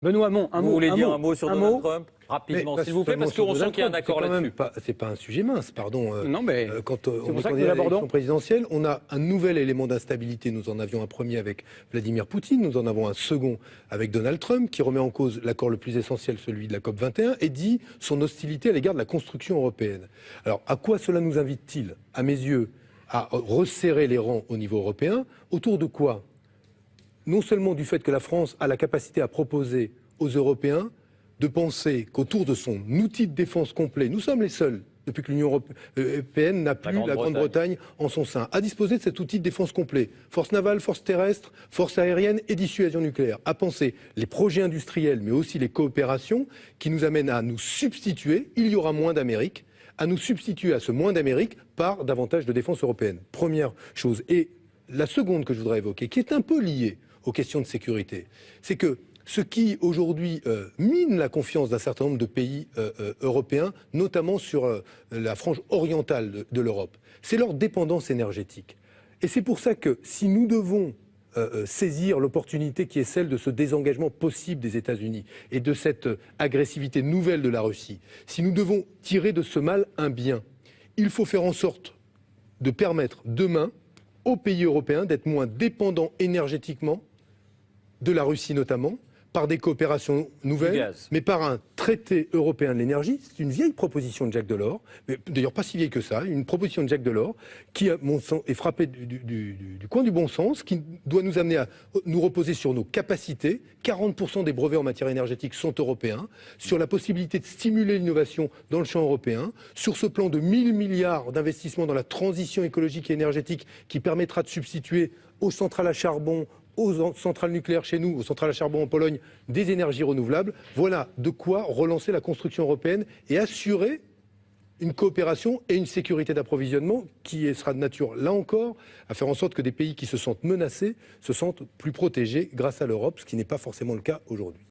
Benoît Hamon, Vous voulez dire un mot sur Donald Trump? Rapidement, s'il vous plaît, parce qu'on sent qu'il y a un accord là-dessus. C'est pas un sujet mince, pardon. Non, mais quand on est candidat à l'élection présidentielle, on a un nouvel élément d'instabilité. Nous en avions un premier avec Vladimir Poutine, nous en avons un second avec Donald Trump, qui remet en cause l'accord le plus essentiel, celui de la COP 21, et dit son hostilité à l'égard de la construction européenne. Alors, à quoi cela nous invite-t-il, à mes yeux, à resserrer les rangs au niveau européen? Autour de quoi? Non seulement du fait que la France a la capacité à proposer aux Européens de penser qu'autour de son outil de défense complet, nous sommes les seuls, depuis que l'Union européenne n'a plus la Grande-Bretagne en son sein, à disposer de cet outil de défense complet, force navale, force terrestre, force aérienne et dissuasion nucléaire, à penser les projets industriels, mais aussi les coopérations qui nous amènent à nous substituer, il y aura moins d'Amérique, à nous substituer à ce moins d'Amérique par davantage de défense européenne. Première chose. Et la seconde que je voudrais évoquer, qui est un peu liée aux questions de sécurité, c'est que ce qui aujourd'hui mine la confiance d'un certain nombre de pays européens, notamment sur la frange orientale de l'Europe, c'est leur dépendance énergétique. Et c'est pour ça que si nous devons saisir l'opportunité qui est celle de ce désengagement possible des États-Unis et de cette agressivité nouvelle de la Russie, si nous devons tirer de ce mal un bien, il faut faire en sorte de permettre demain aux pays européens d'être moins dépendants énergétiquement de la Russie notamment, par des coopérations nouvelles, mais par un traité européen de l'énergie. C'est une vieille proposition de Jacques Delors, mais d'ailleurs pas si vieille que ça, une proposition de Jacques Delors qui, à mon sens, est frappée du coin du bon sens, qui doit nous amener à nous reposer sur nos capacités. 40% des brevets en matière énergétique sont européens, sur la possibilité de stimuler l'innovation dans le champ européen, sur ce plan de 1000 milliards d'investissements dans la transition écologique et énergétique qui permettra de substituer aux centrales à charbon, aux centrales nucléaires chez nous, aux centrales à charbon en Pologne, des énergies renouvelables. Voilà de quoi relancer la construction européenne et assurer une coopération et une sécurité d'approvisionnement qui sera de nature, là encore, à faire en sorte que des pays qui se sentent menacés se sentent plus protégés grâce à l'Europe, ce qui n'est pas forcément le cas aujourd'hui.